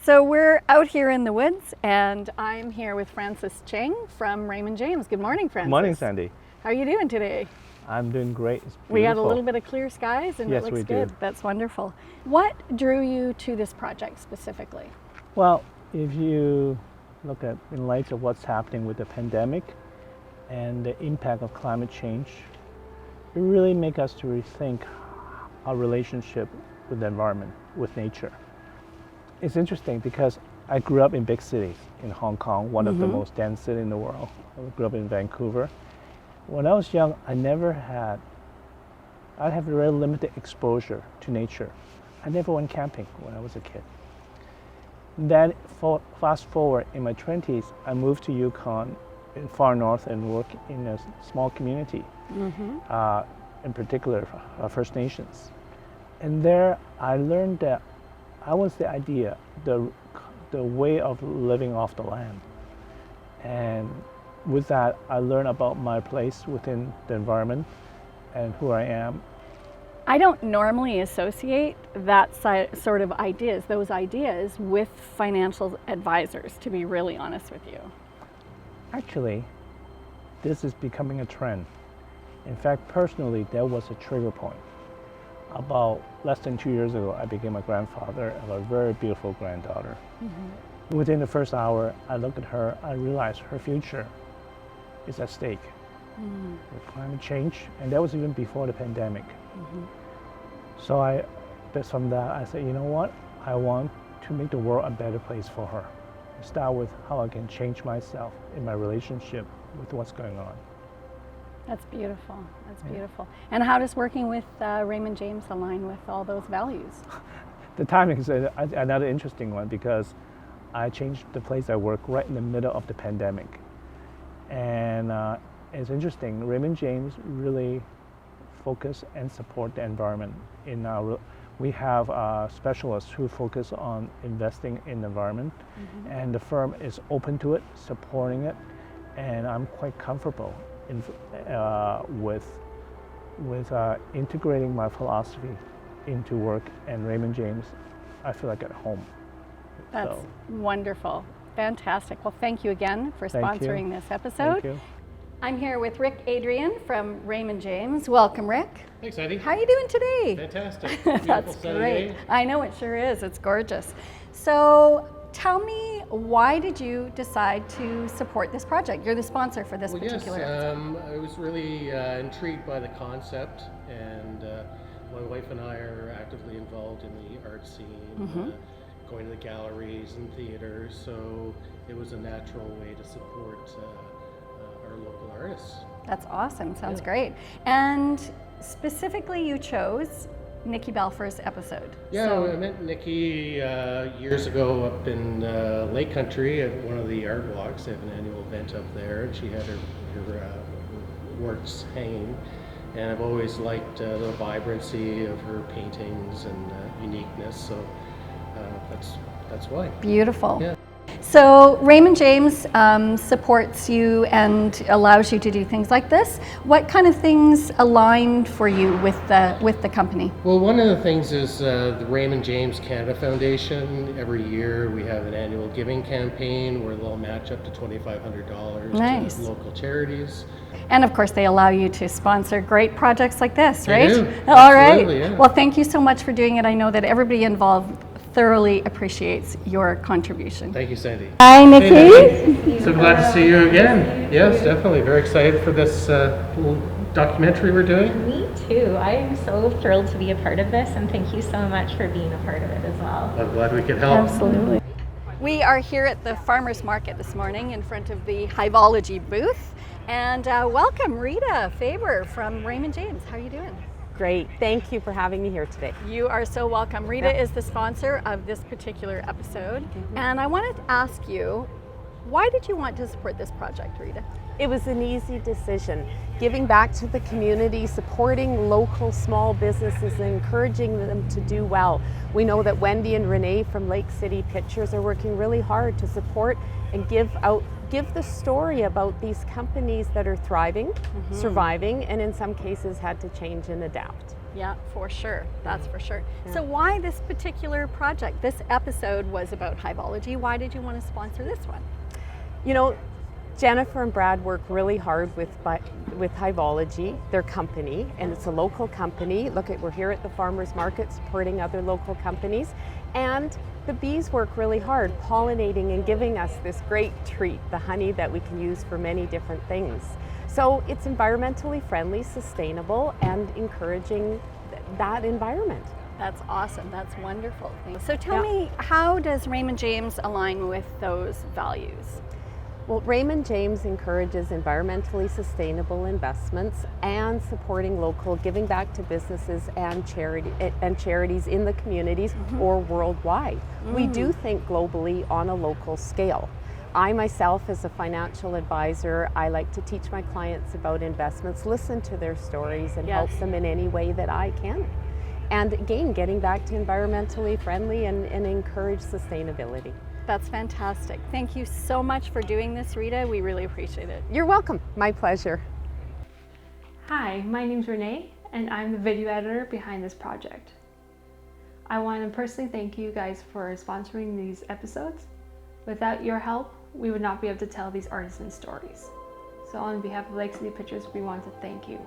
So we're out here in the woods, and I'm here with Francis Cheng from Raymond James. Good morning, Francis. Morning, Sandy. How are you doing today? I'm doing great. It's beautiful. We got a little bit of clear skies, and Yes, it looks we good. do. That's wonderful. What drew you to this project specifically? Well, if you look at in light of what's happening with the pandemic and the impact of climate change, it really makes us to rethink our relationship with the environment, with nature. It's interesting because I grew up in big cities, in Hong Kong, one of the most dense cities in the world. I grew up in Vancouver. When I was young, I had very limited exposure to nature. I never went camping when I was a kid. Then fast forward in my 20s, I moved to Yukon in far north and worked in a small community, in particular First Nations. And there I learned that the way of living off the land. And with that, I learned about my place within the environment and who I am. I don't normally associate that sort of those ideas with financial advisors, to be really honest with you. Actually, this is becoming a trend. In fact, personally, there was a trigger point. About less than 2 years ago, I became a grandfather of a very beautiful granddaughter. Within the first hour, I looked at her, I realized her future is at stake with climate change, and that was even before the pandemic. So from that, I said, you know what? I want to make the world a better place for her. Start with how I can change myself in my relationship with what's going on. That's beautiful. That's beautiful. And how does working with Raymond James align with all those values? The timing is another interesting one because I changed the place I work right in the middle of the pandemic. And it's interesting, Raymond James really focus and support the environment. We have specialists who focus on investing in the environment, and the firm is open to it, supporting it, and I'm quite comfortable with integrating my philosophy into work, and Raymond James, I feel like at home. That's wonderful. Fantastic. Well, thank you again for sponsoring this episode. Thank you. I'm here with Rick Adrian from Raymond James. Welcome, Rick. Thanks, Heidi. How are you doing today? Fantastic. That's great. I know it sure is. It's gorgeous. So tell me, why did you decide to support this project? You're the sponsor for this particular episode. I was really intrigued by the concept, and my wife and I are actively involved in the art scene, going to the galleries and theaters, so it was a natural way to support our local artists. That's awesome. Sounds great. And specifically, you chose Nikki Balfour's episode. Yeah, I met Nikki years ago up in Lake Country at one of the art walks. They have an annual event up there, and she had her works hanging. And I've always liked the vibrancy of her paintings and uniqueness, so that's why. Beautiful. Yeah. So Raymond James supports you and allows you to do things like this. What kind of things aligned for you with the company? Well, one of the things is the Raymond James Canada Foundation. Every year we have an annual giving campaign where they'll match up to $2,500 to local charities. And of course, they allow you to sponsor great projects like this, right? They do. All right. Absolutely, yeah. Well, thank you so much for doing it. I know that everybody involved thoroughly appreciates your contribution. Thank you, Sandy. Hi, Nikki. Hey, Nikki. So glad to see you again. Yes, definitely. Very excited for this little documentary we're doing. Me too. I am so thrilled to be a part of this, and thank you so much for being a part of it as well. I'm glad we could help. Absolutely. We are here at the farmers market this morning in front of the Hivology booth. And welcome, Rita Faber from Raymond James. How are you doing? Great. Thank you for having me here today. You are so welcome. Rita is the sponsor of this particular episode. And I wanted to ask you, why did you want to support this project, Rita? It was an easy decision. Giving back to the community, supporting local small businesses and encouraging them to do well. We know that Wendy and Renee from Lake City Pictures are working really hard to support and give the story about these companies that are thriving, surviving, and in some cases had to change and adapt. Yeah, for sure. That's for sure. So why this particular project? This episode was about Hiveology. Why did you want to sponsor this one? You know, Jennifer and Brad work really hard with Hiveology, their company, and it's a local company. Look, we're here at the farmers market supporting other local companies, and the bees work really hard pollinating and giving us this great treat, the honey that we can use for many different things. So it's environmentally friendly, sustainable, and encouraging that environment. That's awesome. That's wonderful. So tell me, how does Raymond James align with those values? Well, Raymond James encourages environmentally sustainable investments and supporting local, giving back to businesses and charities in the communities or worldwide. We do think globally on a local scale. I myself, as a financial advisor, I like to teach my clients about investments, listen to their stories, and help them in any way that I can. And again, getting back to environmentally friendly and encourage sustainability. That's fantastic. Thank you so much for doing this, Rita. We really appreciate it. You're welcome. My pleasure. Hi, my name's Renee, and I'm the video editor behind this project. I want to personally thank you guys for sponsoring these episodes. Without your help, we would not be able to tell these artisan stories. So on behalf of Lake City Pictures, we want to thank you.